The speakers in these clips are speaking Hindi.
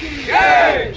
की जय।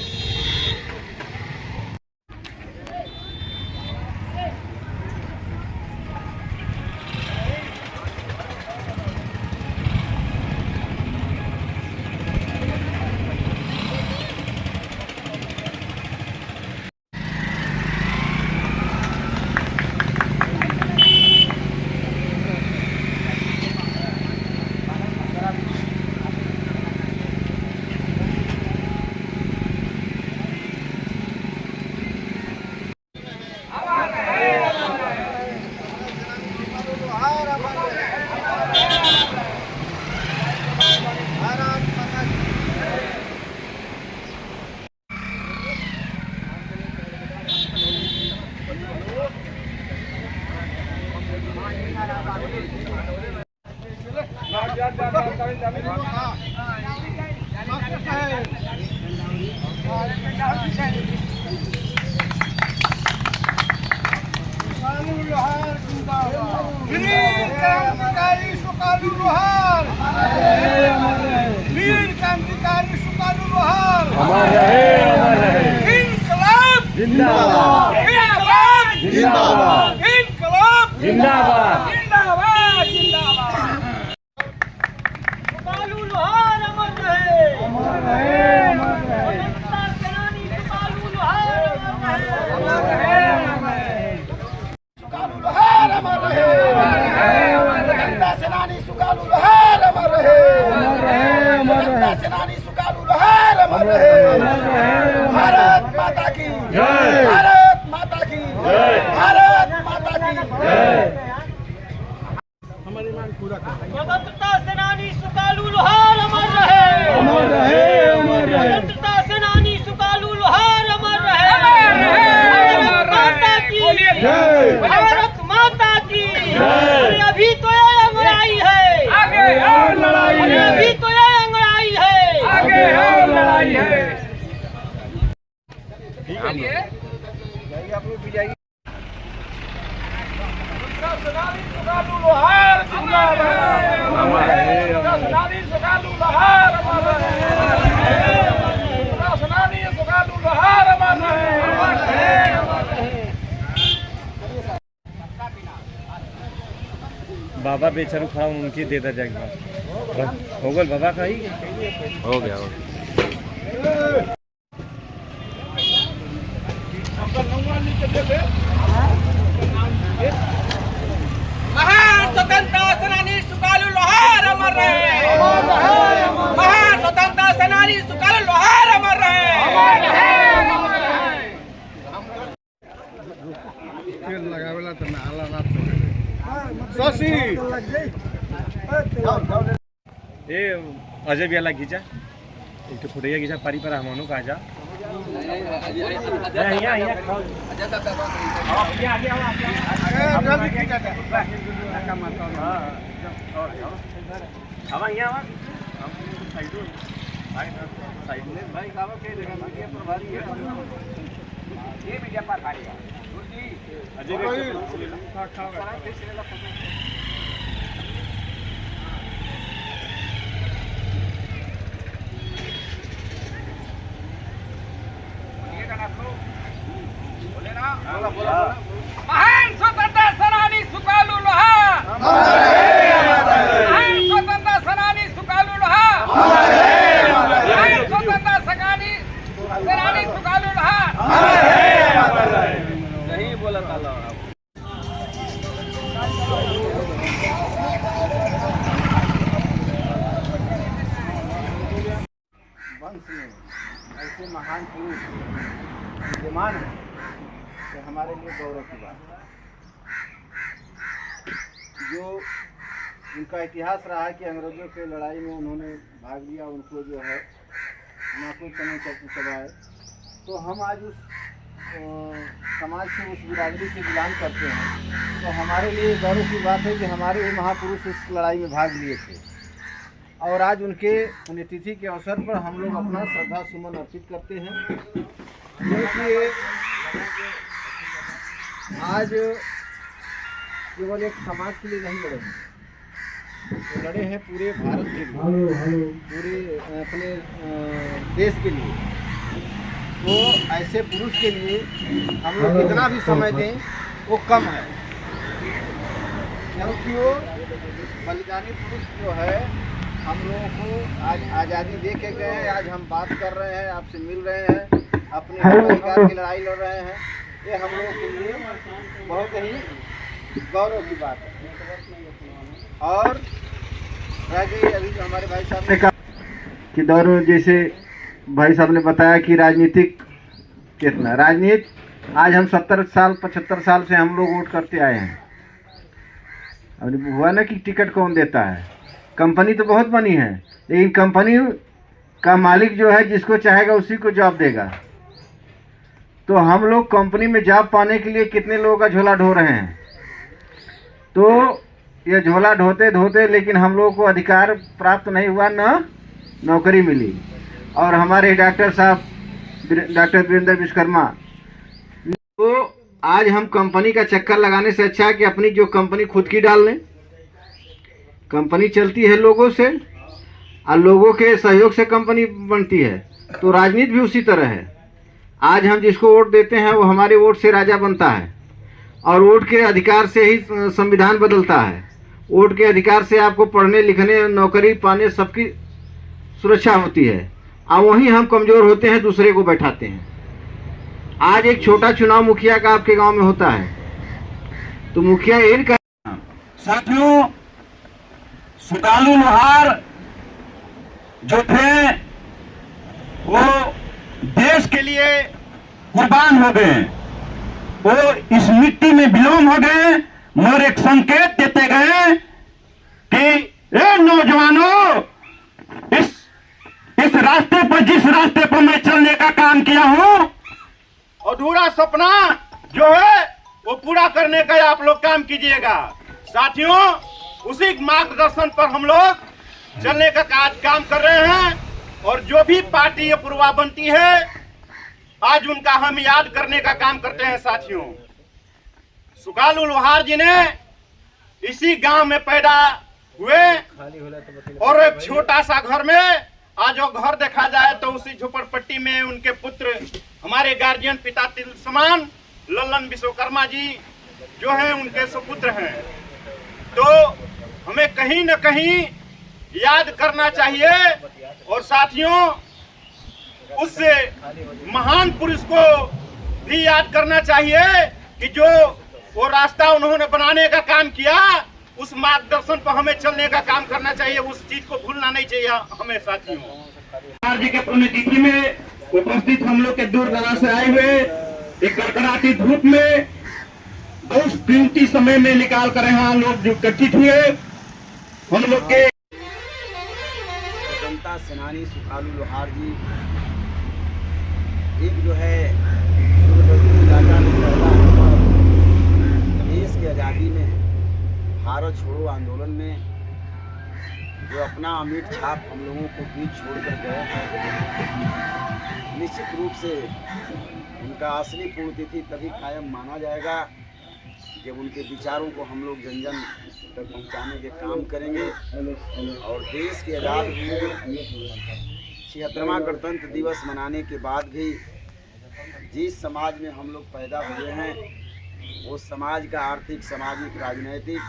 वीर क्रांतिकारी सुकालू लोहार, वीर क्रांतिकारी सुकालू लोहार अमर रहे। इनकलाब जिंदाबाद, जिंदाबाद, जिंदाबाद, इनकलाब जिंदाबाद, जिंदाबाद, जिंदाबाद। सुकालू लोहार अमर रहे, अमर रहे, अमर रहे। स्वतंत्रता सेनानी सुकालू लोहार अमर रहे, अमर रहे। सुकालू लोहार अमर रहे, स्वतंत्रता सेनानी सुकालू लोहार अमर रहे, स्वतंत्रता सेनानी सुकालू लोहार अमर रहे। भारत माता की जय, भारत माता की जय, भारत माता की जय। स्वतंत्रता सेनानी सुकालू लोहार अमर रहे, अमर रहे, अमर रहे। स्वतंत्रता सेनानी सुकालू लोहार अमर रहे। भारत माता की जय, भारत माता की जय। अरे अभी तो ये अंगड़ाई है, आगे और लड़ाई अरे है, अभी तो ये अंगड़ाई है, आगे और लड़ाई है। सेनानी सुकालू लोहार जिंदाबाद, सेनानी सुकालू लोहार अमर रहे, सेनानी सुकालू लोहार अमर रहे। बाबा बेचारू खड़ा उनकी देता जाएगा। हो गल बाबा का ही हो गया। महान स्वतंत्रता सेनानी सुकालू लोहार अमर रहे, महान स्वतंत्रता सेनानी सुकालू लोहार अमर रहे। शशि ए अजय बियाला खींचा एक तो फुटैया खींचा पारी पर हम कहा जा महान स्वतंत्रता सेनानी सुकालू लोहार, महान स्वतंत्रता सेनानी सुकालू लोहार, महान स्वतंत्रता सेनानी सुकालू लोहार। यही बोला था वंश में ऐसे महान पुरुष विद्यमान है तो हमारे लिए गौरव की बात है। जो उनका इतिहास रहा है कि अंग्रेजों के लड़ाई में उन्होंने भाग लिया, उनको जो है नाकुल समय चौकी चबाए, तो हम आज उस समाज से उस बिरादरी से बिलोंग करते हैं, तो हमारे लिए गौरव की बात है कि हमारे भी महापुरुष इस लड़ाई में भाग लिए थे और आज उनके पुण्यतिथि के अवसर पर हम लोग अपना श्रद्धा सुमन अर्पित करते हैं। क्योंकि आज केवल एक समाज के लिए नहीं लड़े हैं, वो लड़े हैं पूरे भारत के लिए, पूरे अपने देश के लिए। तो ऐसे पुरुष के लिए हम लोग कितना भी समय दें वो कम है, क्योंकि वो बलिदानी पुरुष जो है हम लोगों को आज आज़ादी दे के गए हैं। आज हम बात कर रहे हैं, आपसे मिल रहे हैं, अपने अधिकार की लड़ाई लड़ रहे हैं। ये हम लोगों के लिए बहुत ही गौरव की बात है। और रह गई अभी जो हमारे भाई साहब ने कहा कि दौर में, जैसे भाई साहब ने बताया कि राजनीतिक कितना राजनीति, आज हम 70 साल 75 साल से हम लोग वोट करते आए हैं। अब हुआ ना कि टिकट कौन देता है, कंपनी तो बहुत बनी है, लेकिन कंपनी का मालिक जो है जिसको चाहेगा उसी को जॉब देगा। तो हम लोग कंपनी में जॉब पाने के लिए कितने लोगों का झोला ढो रहे हैं। तो ये झोला ढोते ढोते लेकिन हम लोगों को अधिकार प्राप्त नहीं हुआ, न नौकरी मिली। और हमारे डॉक्टर साहब डॉक्टर वीरेंद्र विश्वकर्मा, तो आज हम कंपनी का चक्कर लगाने से अच्छा है कि अपनी जो कंपनी खुद की डाल लें। कंपनी चलती है लोगों से और लोगों के सहयोग से कंपनी बनती है। तो राजनीति भी उसी तरह है। आज हम जिसको वोट देते हैं वो हमारे वोट से राजा बनता है, और वोट के अधिकार से ही संविधान बदलता है। वोट के अधिकार से आपको पढ़ने लिखने नौकरी पाने सबकी सुरक्षा होती है, और वहीं हम कमज़ोर होते हैं, दूसरे को बैठाते हैं। आज एक छोटा चुनाव मुखिया का आपके गांव में होता है, तो मुखिया इनका साथियों, सुकालू लोहार जो थे वो देश के लिए कुर्बान हो गए, वो इस मिट्टी में विलोम हो गए, मगर एक संकेत देते गए कि ए नौजवानों, इस रास्ते पर, जिस रास्ते पर मैं चलने का काम किया हूं, अधूरा सपना जो है वो पूरा करने का आप लोग काम कीजिएगा। साथियों, उसी मार्गदर्शन पर हम लोग चलने का काम कर रहे हैं। और जो भी पार्टी पूर्वा बनती है, आज उनका हम याद करने का काम करते हैं। साथियों, सुकालू लोहार जी ने इसी गांव में पैदा हुए, और एक छोटा सा घर में, आज वो घर देखा जाए तो उसी झोपड़पट्टी में उनके पुत्र, हमारे गार्जियन पिता तिल समान लल्लन विश्वकर्मा जी जो हैं, उनके सुपुत्र हैं। तो हमें कहीं न कहीं याद करना चाहिए। और साथियों, उस महान पुरुष को भी याद करना चाहिए कि जो वो रास्ता उन्होंने बनाने का काम किया, उस मार्गदर्शन पर हमें चलने का काम करना चाहिए। उस चीज को भूलना नहीं चाहिए हमें। साथियों, जी के पुण्यतिथि में उपस्थित हम लोग के दूर दराज से आए हुए, एक कड़कड़ाती धूप में बहुत कीमती समय में निकाल कर यहाँ लोग जो एकत्रित हुए, हम लोग के स्वतंत्रता सेनानी सुकालू लोहार जी एक जो है देश की आज़ादी में, भारत छोड़ो आंदोलन में जो अपना अमिट छाप हम लोगों को बीच छोड़कर गए हैं। निश्चित रूप से उनका असली पुण्यतिथि तभी कायम माना जाएगा जब उनके विचारों को हम लोग जन जन तक पहुंचाने के काम करेंगे। और देश के आज़ाद हुए 76वां गणतंत्र दिवस मनाने के बाद भी जिस समाज में हम लोग पैदा हुए हैं, वो समाज का आर्थिक, सामाजिक, राजनीतिक,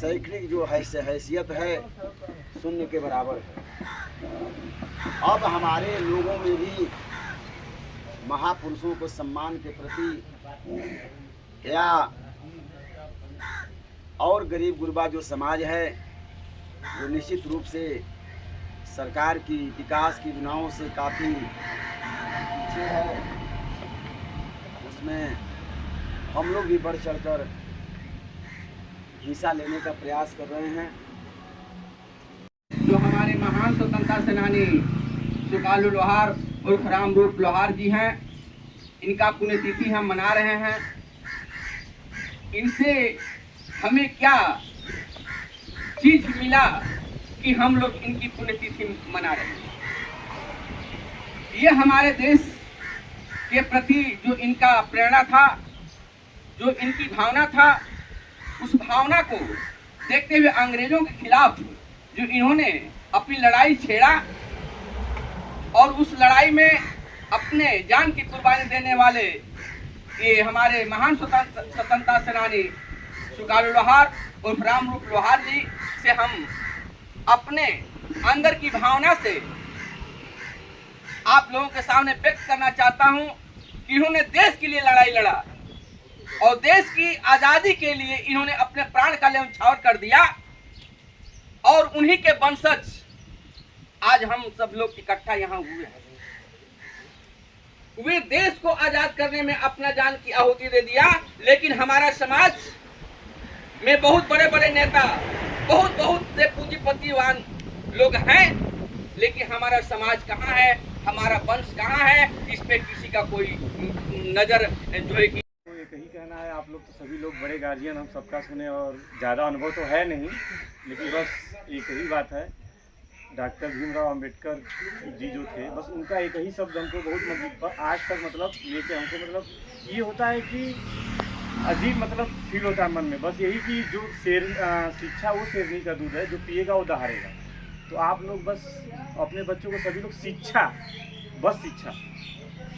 शैक्षणिक जो हैसियत है शून्य के बराबर है। अब हमारे लोगों में भी महापुरुषों को सम्मान के प्रति, या और गरीब गुरबा जो समाज है, वो निश्चित रूप से सरकार की विकास की योजनाओं से काफ़ी पीछे है, उसमें हम लोग भी बढ़ चढ़कर हिस्सा लेने का प्रयास कर रहे हैं। जो हमारे महान स्वतंत्रता सेनानी सुकालू लोहार उर्फ रामरूप लोहार जी हैं, इनका पुण्यतिथि हम मना रहे हैं। इनसे हमें क्या चीज मिला कि हम लोग इनकी पुण्यतिथि मना रहे हैं? ये हमारे देश के प्रति जो इनका प्रेरणा था, जो इनकी भावना था, उस भावना को देखते हुए अंग्रेजों के खिलाफ जो इन्होंने अपनी लड़ाई छेड़ा और उस लड़ाई में अपने जान की कुर्बानी देने वाले ये हमारे महान स्वतंत्रता सेनानी सुकालू लोहार और रामरूप लोहार जी से हम अपने अंदर की भावना से आप लोगों के सामने व्यक्त करना चाहता हूं कि इन्होंने देश के लिए लड़ाई लड़ा और देश की आजादी के लिए इन्होंने अपने प्राण का न्यौछावर कर दिया और उन्हीं के वंशज आज हम सब लोग इकट्ठा यहाँ हुए हैं। वे देश को आजाद करने में अपना जान की आहुति दे दिया, लेकिन हमारा समाज में बहुत बड़े बड़े नेता, बहुत से पूंजीपतिवान लोग हैं, लेकिन हमारा समाज कहाँ है, हमारा वंश कहाँ है, इस पे किसी का कोई नजर जो है कि एक ही कहना है, आप लोग तो सभी लोग बड़े गार्जियन, हम सबका सुने और ज़्यादा अनुभव तो है नहीं, लेकिन बस एक ही बात है, डॉक्टर भीमराव अंबेडकर जी जो थे, बस उनका एक ही शब्द हमको बहुत आज तक मतलब लेके हमको मतलब ये होता है कि अजीब मतलब फील होता है मन में, बस यही कि जो शिक्षा वो शेरनी का दूध है, जो पिएगा वो दहाड़ेगा। तो आप लोग बस अपने बच्चों को सभी लोग शिक्षा, बस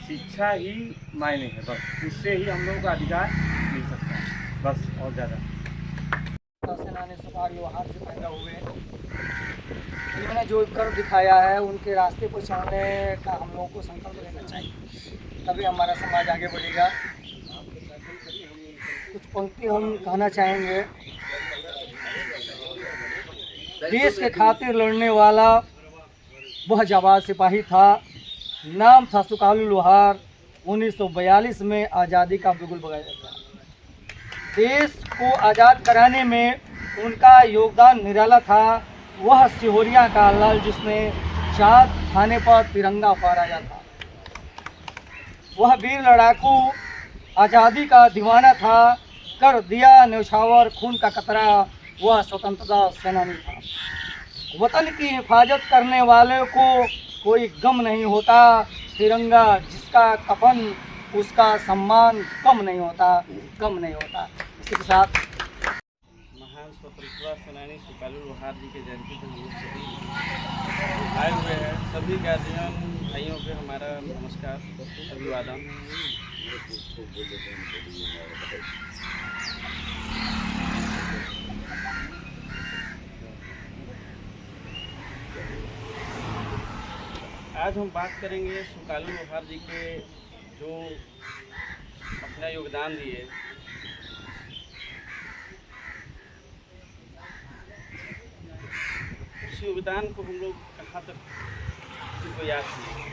शिक्षा ही मायने है, बस उससे ही हम लोगों का अधिकार मिल सकता है, बस और ज़्यादा। सेनानी सुकालू लोहार से पैदा हुए, इन्होंने जो कर दिखाया है उनके रास्ते पर चलने का हम लोगों को संकल्प लेना चाहिए, तभी हमारा समाज आगे बढ़ेगा। कुछ पंक्ति हम कहना चाहेंगे। देश के खातिर लड़ने वाला वह जाबाज सिपाही था, नाम था सुकालू लोहार। 1942 में आज़ादी का बिगुल बजाया था। देश को आज़ाद कराने में उनका योगदान निराला था। वह सिहोरिया का लाल जिसने चाँद खाने पर तिरंगा फहराया था। वह वीर लड़ाकू आज़ादी का दीवाना था, कर दिया न्यौछावर खून का कतरा, वह स्वतंत्रता सेनानी था। वतन की हिफाजत करने वाले को कोई गम नहीं होता, तिरंगा जिसका कफन उसका सम्मान कम नहीं होता। इसी के साथ महान स्वतंत्रता सेनानी सुकालू लोहार जी के जयंती पर हम लोग सभी आए हुए हैं। सभी गार्जियन भाइयों को हमारा नमस्कार, अभिवादन। आज हम बात करेंगे सुकालू लोहार जी के जो अपना योगदान दिए। उस योगदान को हम लोग कहाँ तक को याद किए।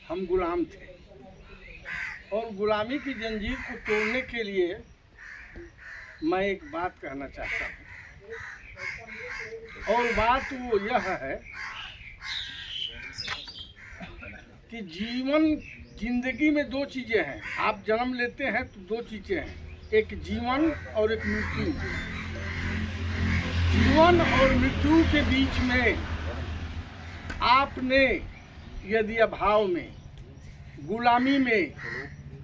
हम गुलाम थे और गुलामी की जंजीर को तोड़ने के लिए मैं एक बात कहना चाहता हूँ, और बात वो यह है कि जिंदगी में दो चीज़ें हैं। आप जन्म लेते हैं तो दो चीज़ें हैं, एक जीवन और एक मृत्यु। जीवन और मृत्यु के बीच में आपने यदि अभाव में, गुलामी में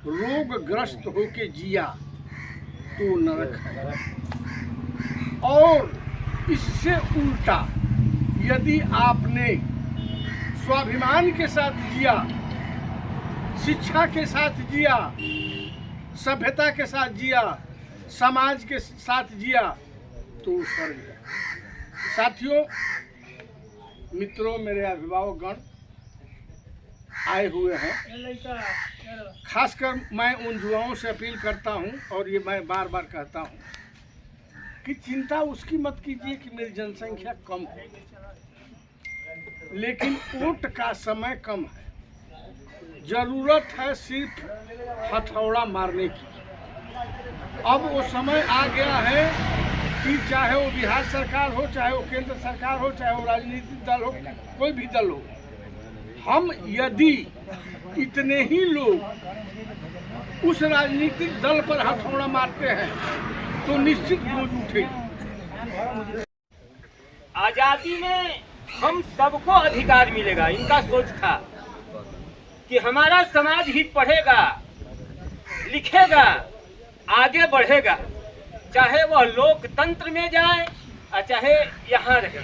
रोगग्रस्त होके जिया तो नरक है। और इससे उल्टा यदि आपने स्वाभिमान के साथ जिया, शिक्षा के साथ जिया, सभ्यता के साथ जिया, समाज के साथ जिया तो स्वर्ग है। साथियों, मित्रों, मेरे अभिभावकगण आए हुए हैं, खासकर मैं उन युवाओं से अपील करता हूं, और ये मैं बार बार कहता हूं कि चिंता उसकी मत कीजिए कि मेरी जनसंख्या कम है, लेकिन वोट का समय कम है। जरूरत है सिर्फ हथौड़ा मारने की। अब वो समय आ गया है कि चाहे वो बिहार सरकार हो, चाहे वो केंद्र सरकार हो, चाहे वो राजनीतिक दल हो, कोई भी दल हो, हम यदि इतने ही लोग उस राजनीतिक दल पर हथौड़ा मारते हैं तो निश्चित बोझ उठेगी। आजादी में हम सबको अधिकार मिलेगा, इनका सोच था। कि हमारा समाज ही पढ़ेगा, लिखेगा, आगे बढ़ेगा, चाहे वह लोकतंत्र में जाए और चाहे यहाँ रहे।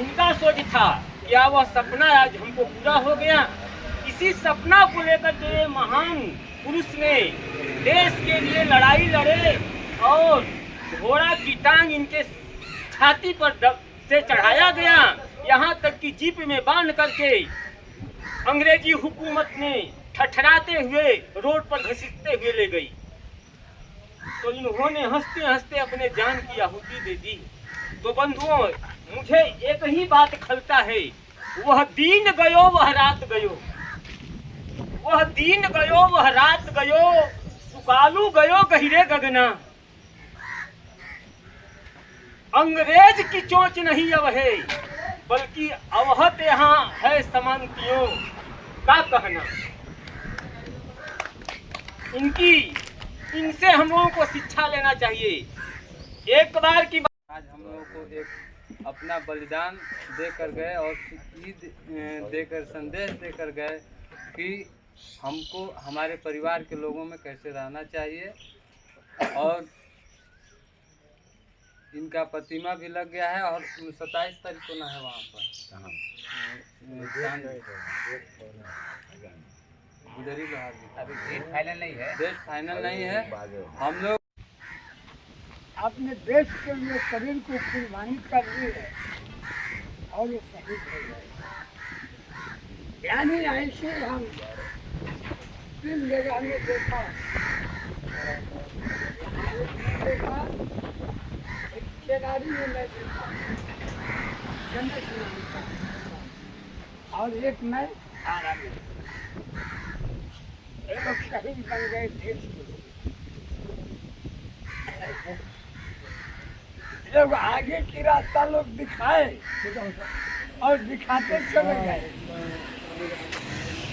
इनका सोच था, क्या वह सपना आज हमको पूरा हो गया। इसी सपना को लेकर के ये महान पुरुष ने देश के लिए लड़ाई लड़े और घोड़ा की टांग इनके छाती पर से चढ़ाया गया, यहाँ तक कि जीप में बांध करके अंग्रेजी हुकूमत ने ठठराते हुए रोड पर घसीटते हुए ले गई। तो इन्होंने हंसते हंसते अपने जान की आहुति दे दी। तो बंधुओं, मुझे एक ही बात खलता है, वह दिन गयो वह रात गयो, वह दिन गयो वह रात गयो, सुकालू गयो गहिरे गगना। अंग्रेज की चोंच नहीं अब है, बल्कि अवहत यहाँ है समानतियों का कहना। इनसे हम लोगों को शिक्षा लेना चाहिए। एक बार की आज हम लोगों को एक अपना बलिदान देकर गए और ईद देकर संदेश देकर गए कि हमको हमारे परिवार के लोगों में कैसे रहना चाहिए। और इनका प्रतिमा भी लग गया है और 27 तारीख को ना है वहाँ पर गुजरी लोहार जी। अभी डेट फाइनल नहीं है, डेट फाइनल नहीं है। हम लोग अपने देश के लिए शरीर को कुर्बानी कर दी है और ये शहीद हो गए। यानी ऐसे हम तीन जगह में देखा, एक खेलाड़ी में मैं देखा जनक नाम का, और एक मैं आरा में। ये लोग शहीद बन गए देश के लिए। लोग आगे की रास्ता लोग दिखाए और दिखाते चले गए,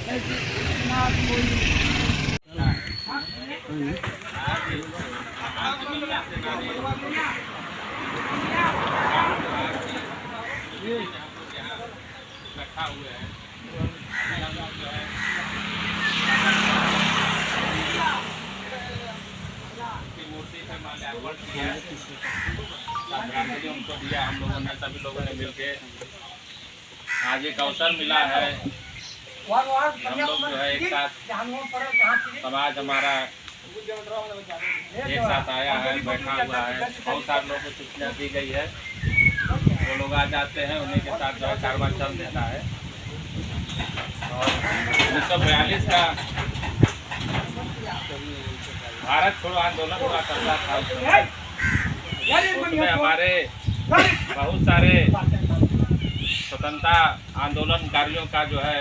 लेकिन ना कोई श्रद्धांजलि उनको दिया हम लोगों ने, सभी लोगों ने मिलके। आज एक अवसर मिला है, हम लोग जो है एक साथ, समाज हमारा एक साथ आया है, बैठा हुआ है। बहुत सारे लोगों को सूचना दी गई है, वो लोग आ जाते हैं, उन्हीं के साथ जो है कारवां चल देता है। और 1942 का भारत छोड़ो आंदोलन हुआ करता था, उसमें हमारे बहुत सारे स्वतंत्रता आंदोलनकारियों का जो है